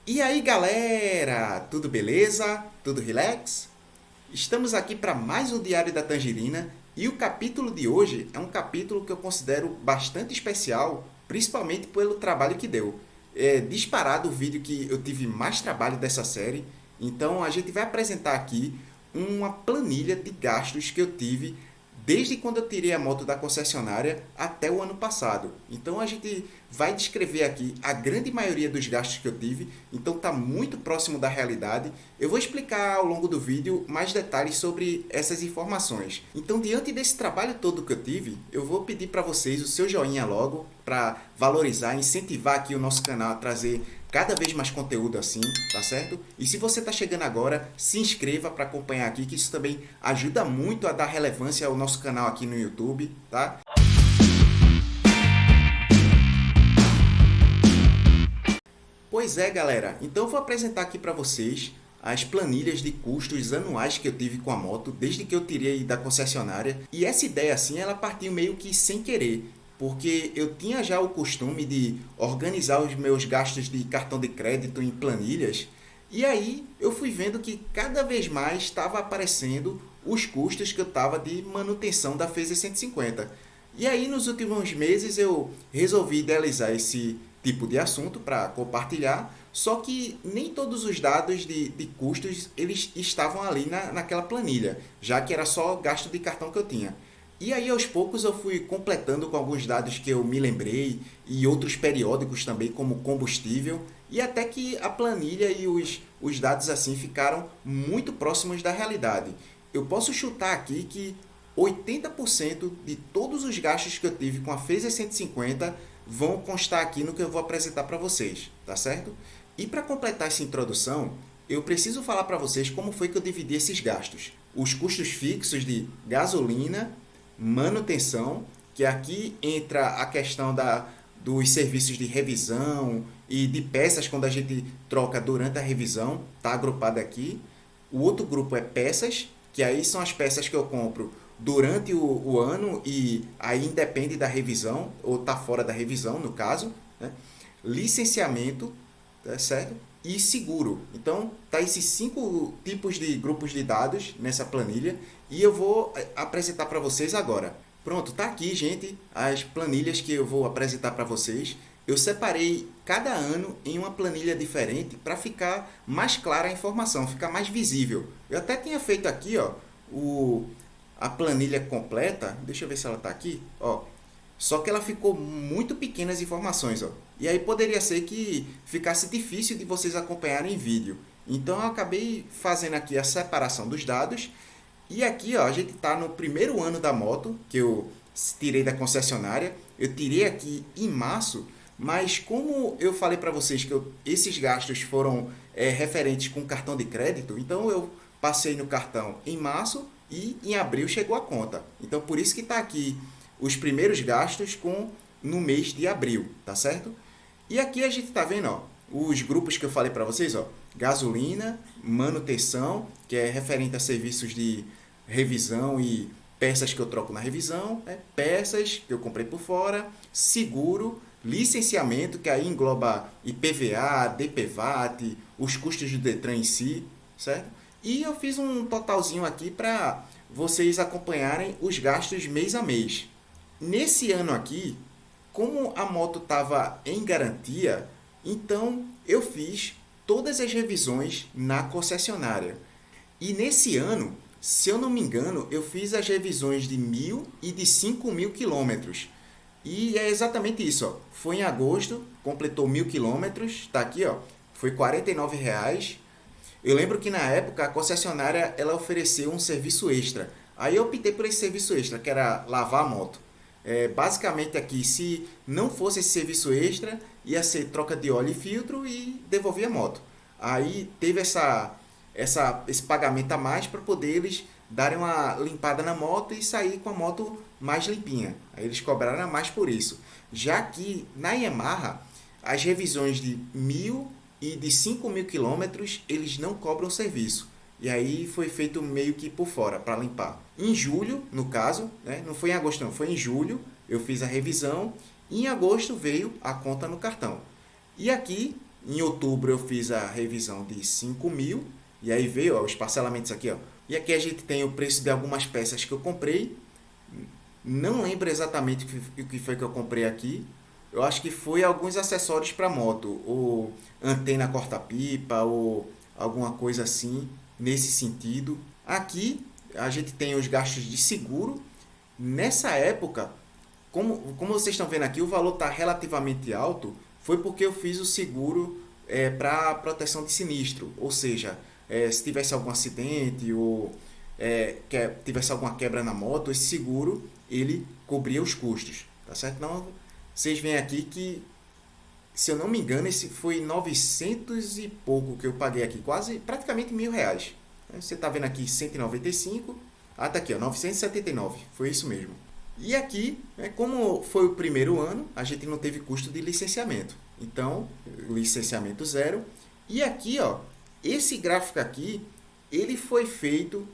E aí galera, tudo beleza? Tudo relax? Estamos aqui para mais um Diário da Tangerina e o capítulo de hoje é um capítulo que eu considero bastante especial, principalmente pelo trabalho que deu. É disparado o vídeo que eu tive mais trabalho dessa série, então a gente vai apresentar aqui uma planilha de gastos que eu tive desde quando eu tirei a moto da concessionária até o ano passado. Então a gente vai descrever aqui a grande maioria dos gastos que eu tive, então está muito próximo da realidade. Eu vou explicar ao longo do vídeo mais detalhes sobre essas informações. Então, diante desse trabalho todo que eu tive, eu vou pedir para vocês o seu joinha logo para valorizar, incentivar aqui o nosso canal a trazer cada vez mais conteúdo assim, tá certo? E se você está chegando agora, se inscreva para acompanhar aqui, que isso também ajuda muito a dar relevância ao nosso canal aqui no YouTube, tá? Pois é, galera. Então eu vou apresentar aqui para vocês as planilhas de custos anuais que eu tive com a moto desde que eu tirei da concessionária. E essa ideia assim, ela partiu meio que sem querer, porque eu tinha já o costume de organizar os meus gastos de cartão de crédito em planilhas. E aí eu fui vendo que cada vez mais estava aparecendo os custos que eu estava de manutenção da Phaser 150. E aí nos últimos meses eu resolvi idealizar esse tipo de assunto para compartilhar, só que nem todos os dados de custos eles estavam ali naquela planilha, já que era só gasto de cartão que eu tinha. E aí aos poucos eu fui completando com alguns dados que eu me lembrei e outros periódicos também, como combustível, e até que a planilha e os dados assim ficaram muito próximos da realidade. Eu posso chutar aqui que 80% de todos os gastos que eu tive com a Phaser 150 vão constar aqui no que eu vou apresentar para vocês, tá certo? E para completar essa introdução, eu preciso falar para vocês como foi que eu dividi esses gastos. Os custos fixos de gasolina, manutenção, que aqui entra a questão dos serviços de revisão e de peças quando a gente troca durante a revisão, está agrupado aqui. O outro grupo é peças, que aí são as peças que eu compro durante o ano e aí independe da revisão, ou está fora da revisão, no caso, né? Licenciamento, tá certo? E seguro. Então, tá esses 5 tipos de grupos de dados nessa planilha e eu vou apresentar para vocês agora. Pronto, tá aqui, gente, as planilhas que eu vou apresentar para vocês. Eu separei cada ano em uma planilha diferente para ficar mais clara a informação, ficar mais visível. Eu até tinha feito aqui, ó, a planilha completa. Deixa eu ver se ela está aqui, ó. Só que ela ficou muito pequena as informações, ó. E aí poderia ser que ficasse difícil de vocês acompanharem em vídeo. Então eu acabei fazendo aqui a separação dos dados. E aqui, ó, a gente está no primeiro ano da moto que eu tirei da concessionária. Eu tirei aqui em março, mas como eu falei para vocês que esses gastos foram referentes com cartão de crédito, então eu passei no cartão em março e em abril chegou a conta. Então por isso que está aqui os primeiros gastos no mês de abril, tá certo? E aqui a gente está vendo, ó, os grupos que eu falei para vocês, ó, gasolina, manutenção, que é referente a serviços de revisão e peças que eu troco na revisão, peças que eu comprei por fora, seguro, licenciamento, que aí engloba IPVA, DPVAT, os custos do Detran em si, certo? E eu fiz um totalzinho aqui para vocês acompanharem os gastos mês a mês. Nesse ano aqui, como a moto estava em garantia, então eu fiz todas as revisões na concessionária. E nesse ano, se eu não me engano, eu fiz as revisões de 1.000 e de 5.000 quilômetros. E é exatamente isso, ó. Foi em agosto, completou 1.000 quilômetros, está aqui, ó, foi R$ 49,00. Eu lembro que na época a concessionária ela ofereceu um serviço extra. Aí eu optei por esse serviço extra, que era lavar a moto. Basicamente aqui, se não fosse esse serviço extra, ia ser troca de óleo e filtro e devolver a moto. Aí teve esse pagamento a mais para poder eles darem uma limpada na moto e sair com a moto mais limpinha. Aí eles cobraram a mais por isso. Já que na Yamaha, as revisões de 1.000 e de 5.000 quilômetros, eles não cobram serviço. E aí foi feito meio que por fora, para limpar. Em julho, no caso, né? Não foi em agosto não, foi em julho, eu fiz a revisão. E em agosto veio a conta no cartão. E aqui Em outubro eu fiz a revisão de 5 mil, e aí veio ó, os parcelamentos aqui. Ó. E aqui a gente tem o preço de algumas peças que eu comprei. Não lembro exatamente o que foi que eu comprei aqui. Eu acho que foi alguns acessórios para moto, ou antena corta-pipa, ou alguma coisa assim, nesse sentido. Aqui a gente tem os gastos de seguro. Nessa época, como vocês estão vendo aqui, o valor está relativamente alto, foi porque eu fiz o seguro para proteção de sinistro. Ou seja, se tivesse algum acidente ou tivesse alguma quebra na moto, esse seguro ele cobria os custos. Tá certo? Não, vocês veem aqui que, se eu não me engano, esse foi 900 e pouco que eu paguei aqui, quase praticamente R$ 1.000. Você está vendo aqui 195, tá aqui, ó, 979, foi isso mesmo. E aqui, como foi o primeiro ano, a gente não teve custo de licenciamento. Então, licenciamento zero. E aqui, ó, esse gráfico aqui, ele foi feito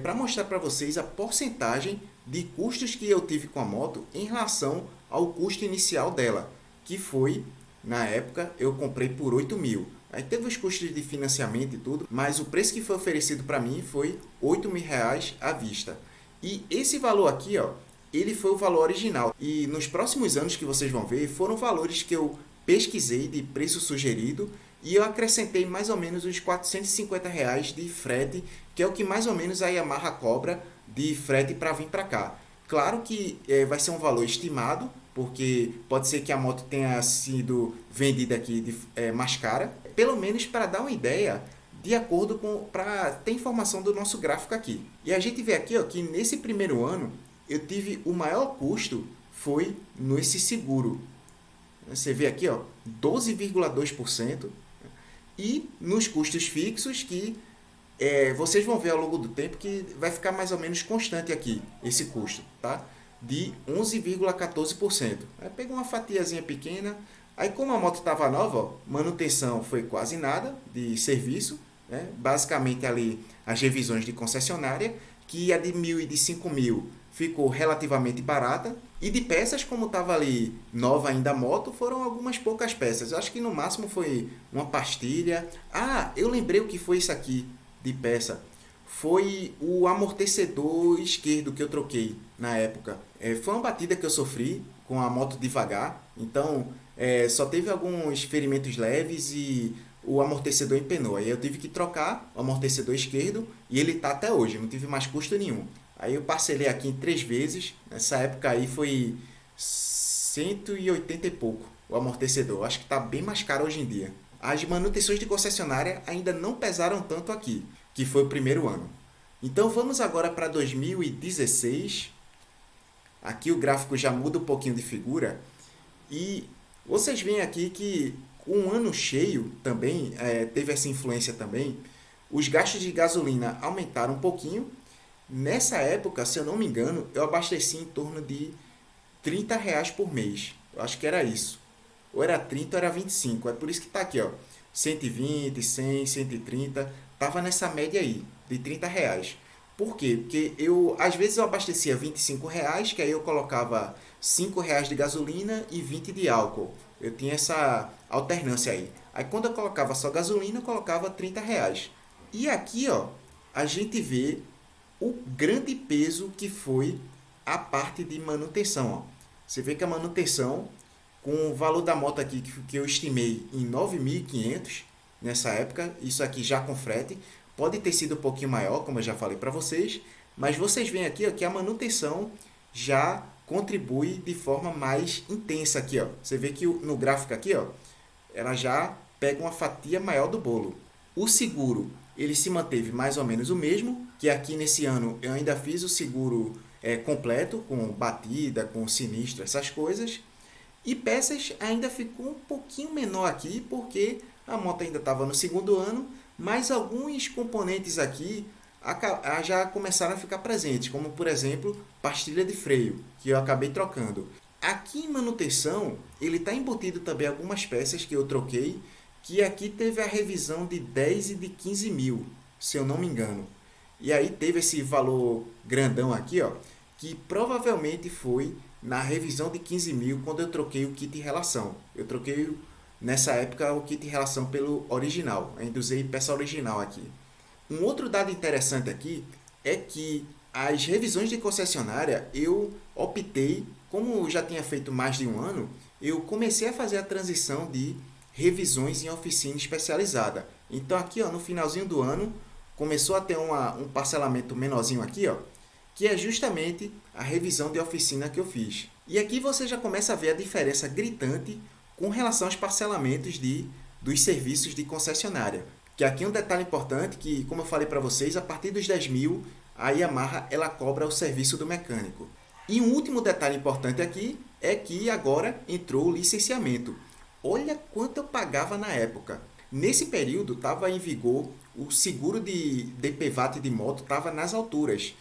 para mostrar para vocês a porcentagem de custos que eu tive com a moto em relação ao custo inicial dela, que foi, na época, eu comprei por 8 mil. Aí teve os custos de financiamento e tudo, mas o preço que foi oferecido para mim foi R$ 8.000 à vista. E esse valor aqui, ó, ele foi o valor original. E nos próximos anos que vocês vão ver, foram valores que eu pesquisei de preço sugerido e eu acrescentei mais ou menos os R$ 450 de frete, que é o que mais ou menos a Yamaha cobra de frete para vir para cá. Claro que vai ser um valor estimado, porque pode ser que a moto tenha sido vendida aqui mais cara, pelo menos para dar uma ideia, de acordo com, para ter informação do nosso gráfico aqui. E a gente vê aqui ó, que nesse primeiro ano, eu tive o maior custo foi nesse seguro. Você vê aqui, ó, 12,2%. E nos custos fixos, que vocês vão ver ao longo do tempo que vai ficar mais ou menos constante aqui, esse custo, tá? De 11,14%. Aí pegou uma fatiazinha pequena. Aí como a moto estava nova, ó, manutenção foi quase nada de serviço, né? Basicamente ali as revisões de concessionária, que a de 1.000 e de 5.000 ficou relativamente barata. E de peças, como estava ali nova ainda a moto, foram algumas poucas peças. Eu acho que no máximo foi uma pastilha. Ah, eu lembrei o que foi isso aqui de peça. Foi o amortecedor esquerdo que eu troquei na época. Foi uma batida que eu sofri com a moto devagar. Então, só teve alguns ferimentos leves e o amortecedor empenou. Aí eu tive que trocar o amortecedor esquerdo e ele está até hoje. Não tive mais custo nenhum. Aí eu parcelei aqui em 3 vezes. Nessa época aí foi 180 e pouco o amortecedor. Acho que está bem mais caro hoje em dia. As manutenções de concessionária ainda não pesaram tanto aqui, que foi o primeiro ano. Então vamos agora para 2016. Aqui o gráfico já muda um pouquinho de figura. E vocês veem aqui que um ano cheio também teve essa influência também. Os gastos de gasolina aumentaram um pouquinho. Nessa época, se eu não me engano, eu abasteci em torno de R$ 30 por mês. Eu acho que era isso. Ou era 30 ou era 25. É por isso que está aqui, ó, 120, 100, 130. Estava nessa média aí, de R$ 30. Por quê? Porque às vezes eu abastecia R$ 25, que aí eu colocava R$ 5 de gasolina e 20 de álcool. Eu tinha essa alternância aí. Aí quando eu colocava só gasolina, eu colocava R$ 30. E aqui, ó, a gente vê o grande peso que foi a parte de manutenção. Ó. Você vê que a manutenção, com o valor da moto aqui que eu estimei em 9.500 nessa época, isso aqui já com frete, pode ter sido um pouquinho maior, como eu já falei para vocês, mas vocês veem aqui ó, que a manutenção já contribui de forma mais intensa aqui. Ó. Você vê que no gráfico aqui, ó, ela já pega uma fatia maior do bolo. O seguro, ele se manteve mais ou menos o mesmo, que aqui nesse ano eu ainda fiz o seguro completo, com batida, com sinistro, essas coisas. E peças ainda ficou um pouquinho menor aqui, porque a moto ainda estava no segundo ano, mas alguns componentes aqui já começaram a ficar presentes, como por exemplo, pastilha de freio, que eu acabei trocando. Aqui em manutenção, ele está embutido também algumas peças que eu troquei, que aqui teve a revisão de 10 e de 15 mil, se eu não me engano. E aí teve esse valor grandão aqui, ó, que provavelmente foi na revisão de 15 mil, quando eu troquei o kit de relação. Eu troquei nessa época o kit ração pelo original. Ainda usei peça original aqui. Um outro dado interessante aqui é que as revisões de concessionária eu optei, como já tinha feito mais de um ano, eu comecei a fazer a transição de revisões em oficina especializada. Então aqui ó, no finalzinho do ano começou a ter um parcelamento menorzinho aqui, ó, que é justamente a revisão de oficina que eu fiz. E aqui você já começa a ver a diferença gritante com relação aos parcelamentos dos serviços de concessionária. Que aqui é um detalhe importante que, como eu falei para vocês, a partir dos 10 mil, a Yamaha ela cobra o serviço do mecânico. E um último detalhe importante aqui é que agora entrou o licenciamento. Olha quanto eu pagava na época. Nesse período estava em vigor o seguro de DPVAT de moto, estava nas alturas.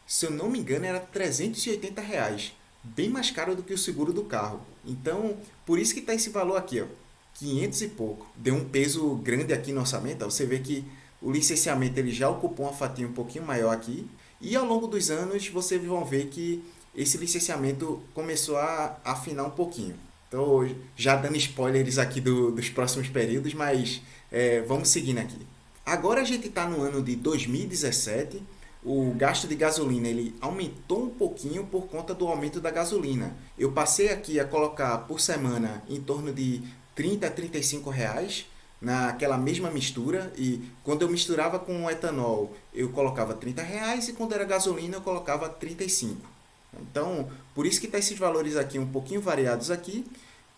Se eu não me engano, era R$ 380, bem mais caro do que o seguro do carro. Então, por isso que está esse valor aqui, ó, 500 e pouco. Deu um peso grande aqui no orçamento. Ó. Você vê que o licenciamento ele já ocupou uma fatia um pouquinho maior aqui. E ao longo dos anos, vocês vão ver que esse licenciamento começou a afinar um pouquinho. Então, já dando spoilers aqui dos próximos períodos, mas vamos seguindo aqui. Agora a gente está no ano de 2017, o gasto de gasolina ele aumentou um pouquinho por conta do aumento da gasolina. Eu passei aqui a colocar por semana em torno de 30 a 35 reais naquela mesma mistura, e quando eu misturava com o etanol eu colocava 30 reais e quando era gasolina eu colocava 35. Então, por isso que está esses valores aqui um pouquinho variados aqui.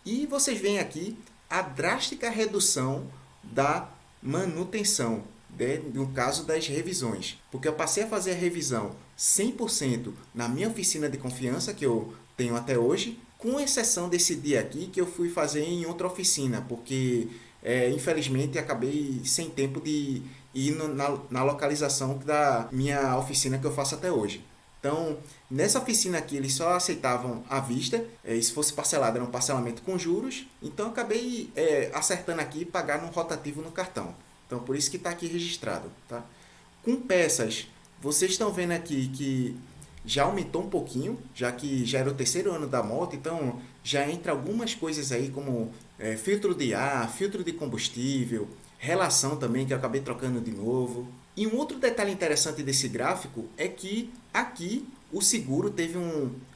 E vocês veem aqui a drástica redução da manutenção, no caso das revisões. Porque eu passei a fazer a revisão 100% na minha oficina de confiança, que eu tenho até hoje, com exceção desse dia aqui que eu fui fazer em outra oficina, porque infelizmente acabei sem tempo de ir na localização da minha oficina que eu faço até hoje. Então, nessa oficina aqui, eles só aceitavam à vista, e se fosse parcelado, era um parcelamento com juros. Então, eu acabei acertando aqui e pagar no rotativo no cartão. Então, por isso que está aqui registrado. Tá? Com peças, vocês estão vendo aqui que já aumentou um pouquinho, já que já era o terceiro ano da moto. Então, já entra algumas coisas aí, como filtro de ar, filtro de combustível, relação também, que eu acabei trocando de novo. E um outro detalhe interessante desse gráfico é que aqui o seguro teve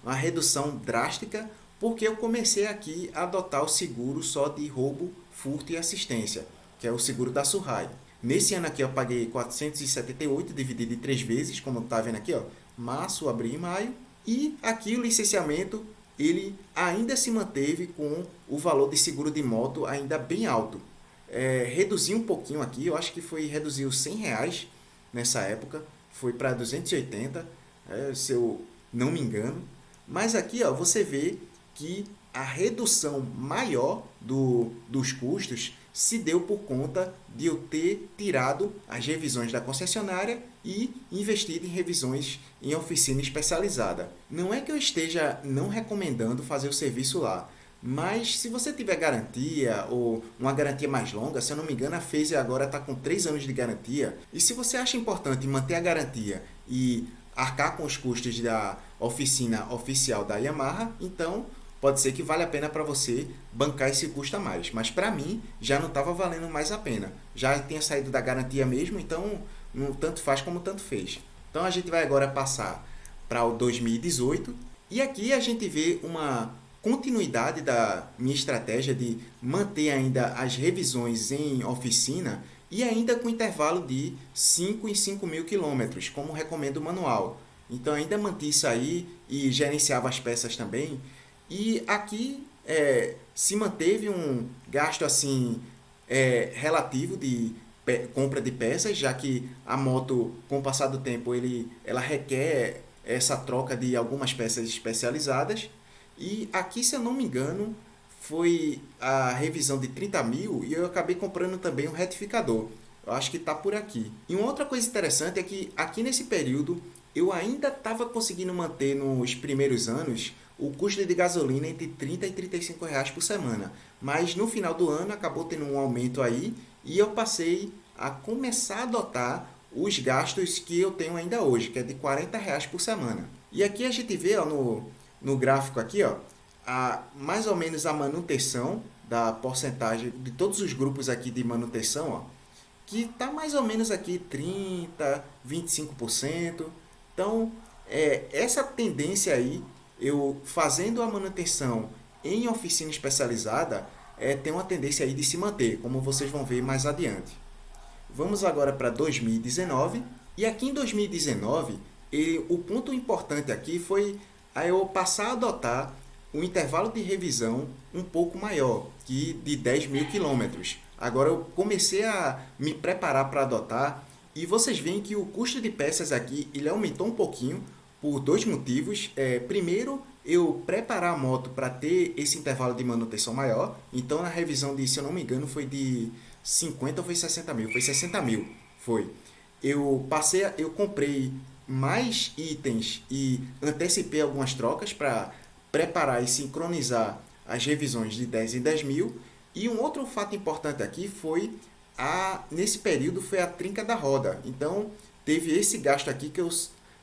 uma redução drástica, porque eu comecei aqui a adotar o seguro só de roubo, furto e assistência, que é o seguro da Surrai. Nesse ano aqui eu paguei 478 dividido em 3 vezes, como está vendo aqui, ó, março, abril e maio. E aqui o licenciamento ele ainda se manteve com o valor de seguro de moto ainda bem alto. Reduzi um pouquinho aqui, eu acho que reduziu R$ 100 nessa época, foi para 280, se eu não me engano. Mas aqui ó, você vê que a redução maior dos custos se deu por conta de eu ter tirado as revisões da concessionária e investido em revisões em oficina especializada. Não é que eu esteja não recomendando fazer o serviço lá, mas se você tiver garantia ou uma garantia mais longa, se eu não me engano a Phaser agora está com 3 anos de garantia, e se você acha importante manter a garantia e arcar com os custos da oficina oficial da Yamaha, então pode ser que vale a pena para você bancar esse custo a mais. Mas para mim já não estava valendo mais a pena. Já tinha saído da garantia mesmo, então não tanto faz como tanto fez. Então a gente vai agora passar para o 2018 e aqui a gente vê uma continuidade da minha estratégia de manter ainda as revisões em oficina e ainda com intervalo de 5 em 5 mil quilômetros, como recomenda o manual. Então ainda mantive isso aí e gerenciava as peças também. E aqui se manteve um gasto assim relativo de compra de peças, já que a moto, com o passar do tempo, ela requer essa troca de algumas peças especializadas. E aqui, se eu não me engano, foi a revisão de 30 mil e eu acabei comprando também um retificador. Eu acho que está por aqui. E uma outra coisa interessante é que aqui nesse período eu ainda estava conseguindo manter nos primeiros anos o custo de gasolina entre 30 e 35 reais por semana. Mas no final do ano acabou tendo um aumento aí e eu passei a começar a adotar os gastos que eu tenho ainda hoje, que é de 40 reais por semana. E aqui a gente vê ó, no gráfico aqui, ó, mais ou menos a manutenção da porcentagem de todos os grupos aqui de manutenção, ó, que está mais ou menos aqui 30, 25%. Então, essa tendência aí, eu fazendo a manutenção em oficina especializada, tem uma tendência aí de se manter, como vocês vão ver mais adiante. Vamos agora para 2019. E aqui em 2019, o ponto importante aqui foi eu passar a adotar um intervalo de revisão um pouco maior, que de 10 mil quilômetros. Agora eu comecei a me preparar para adotar e vocês veem que o custo de peças aqui ele aumentou um pouquinho por dois motivos. Primeiro, eu preparar a moto para ter esse intervalo de manutenção maior. Então, na revisão de, se eu não me engano, foi de 50 ou foi 60 mil? Foi 60 mil, foi. Eu comprei mais itens e antecipei algumas trocas para preparar e sincronizar as revisões de 10 em 10 mil. E um outro fato importante aqui foi, nesse período, foi a trinca da roda. Então, teve esse gasto aqui que eu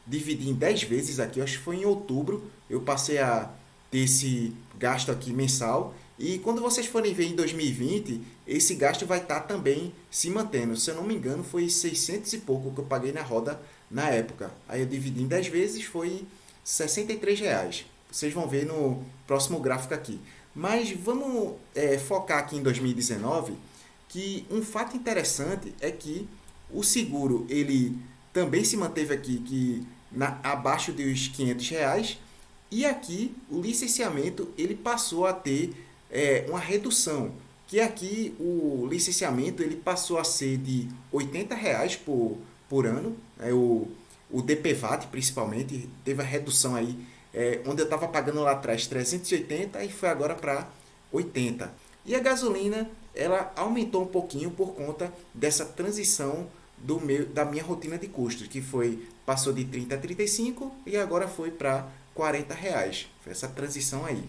dividi em 10 vezes aqui, acho que foi em outubro, eu passei a ter esse gasto aqui mensal. E quando vocês forem ver em 2020, esse gasto vai estar também se mantendo. Se eu não me engano, foi 600 e pouco que eu paguei na roda na época. Aí eu dividi em 10 vezes, foi R$ 63. Vocês vão ver no próximo gráfico aqui. Mas vamos focar aqui em 2019, que um fato interessante é que o seguro ele também se manteve aqui abaixo dos R$ 500, e aqui o licenciamento ele passou a ter uma redução, que aqui o licenciamento ele passou a ser de R$ 80 por ano, o DPVAT principalmente teve a redução aí, onde eu estava pagando lá atrás 380 e foi agora para 80. E a gasolina ela aumentou um pouquinho por conta dessa transição da minha rotina de custos, que passou de 30 a 35 e agora foi para R$ 40. Foi essa transição aí.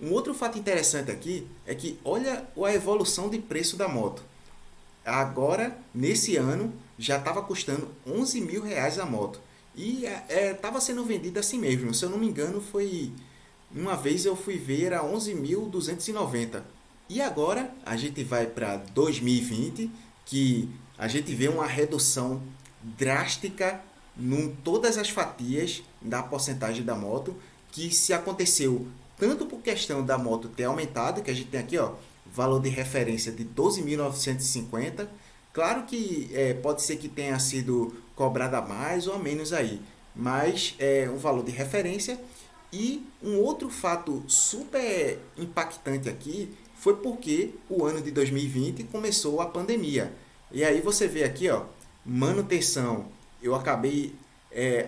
Um outro fato interessante aqui é que olha a evolução de preço da moto. Agora, nesse ano, já estava custando R$ 11 mil a moto. E estava sendo vendida assim mesmo. Se eu não me engano, foi... Uma vez eu fui ver, era 11.290. E agora, a gente vai para 2020, que a gente vê uma redução drástica em todas as fatias da porcentagem da moto, que se aconteceu tanto por questão da moto ter aumentado, que a gente tem aqui, ó, valor de referência de 12.950. Claro que pode ser que tenha sido cobrada a mais ou a menos aí, mas é um valor de referência. E um outro fato super impactante aqui foi porque o ano de 2020 começou a pandemia. E aí você vê aqui, ó, manutenção, eu acabei...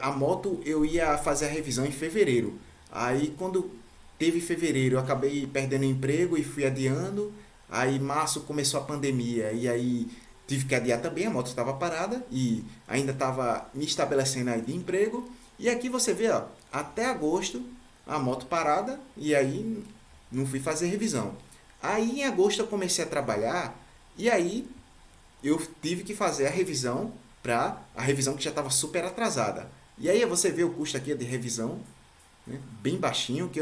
a moto eu ia fazer a revisão em fevereiro. Aí quando teve fevereiro eu acabei perdendo o emprego e fui adiando. Aí março começou a pandemia e aí tive que adiar também, a moto estava parada e ainda estava me estabelecendo aí de emprego. E aqui você vê, ó, até agosto a moto parada e aí não fui fazer revisão. Aí em agosto eu comecei a trabalhar e aí eu tive que fazer a revisão que já estava super atrasada. E aí você vê o custo aqui de revisão, né, bem baixinho, que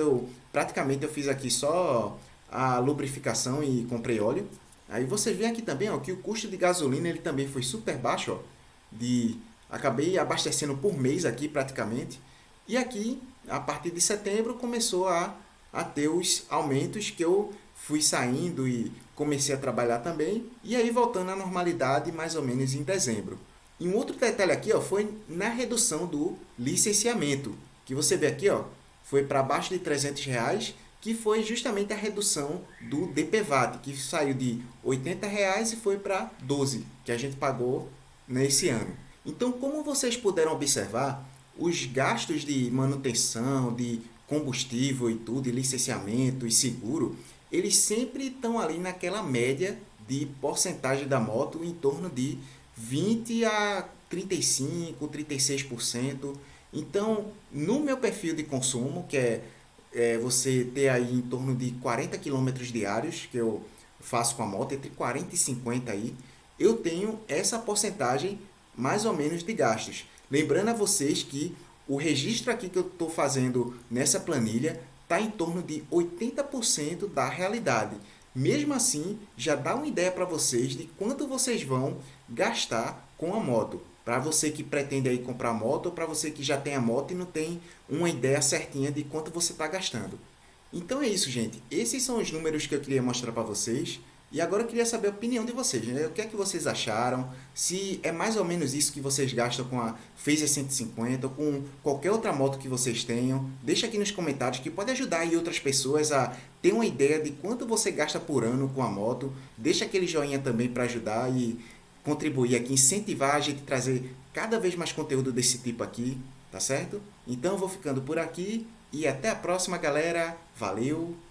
praticamente eu fiz aqui só a lubrificação e comprei óleo. Aí você vê aqui também, ó, que o custo de gasolina ele também foi super baixo, ó, acabei abastecendo por mês aqui praticamente. E aqui, a partir de setembro, começou a ter os aumentos que eu fui saindo e comecei a trabalhar também. E aí voltando à normalidade mais ou menos em dezembro. E um outro detalhe aqui, ó, foi na redução do licenciamento, que você vê aqui, ó, foi para baixo de R$ 300, que foi justamente a redução do DPVAT, que saiu de R$ 80 e foi para 12, que a gente pagou nesse ano. Então, como vocês puderam observar, os gastos de manutenção, de combustível e tudo, de licenciamento e seguro, eles sempre estão ali naquela média de porcentagem da moto em torno de 20 a 35, 36%. Então, no meu perfil de consumo, que é você ter aí em torno de 40 km diários, que eu faço com a moto, entre 40 e 50 aí, eu tenho essa porcentagem mais ou menos de gastos. Lembrando a vocês que o registro aqui que eu estou fazendo nessa planilha está em torno de 80% da realidade. Mesmo assim, já dá uma ideia para vocês de quanto vocês vão gastar com a moto. Para você que pretende aí comprar moto ou para você que já tem a moto e não tem uma ideia certinha de quanto você está gastando. Então é isso, gente. Esses são os números que eu queria mostrar para vocês. E agora eu queria saber a opinião de vocês, né? O que é que vocês acharam? Se é mais ou menos isso que vocês gastam com a Phaser 150 ou com qualquer outra moto que vocês tenham. Deixa aqui nos comentários que pode ajudar aí outras pessoas a ter uma ideia de quanto você gasta por ano com a moto. Deixa aquele joinha também para ajudar e contribuir aqui, incentivar a gente a trazer cada vez mais conteúdo desse tipo aqui, tá certo? Então eu vou ficando por aqui e até a próxima, galera. Valeu!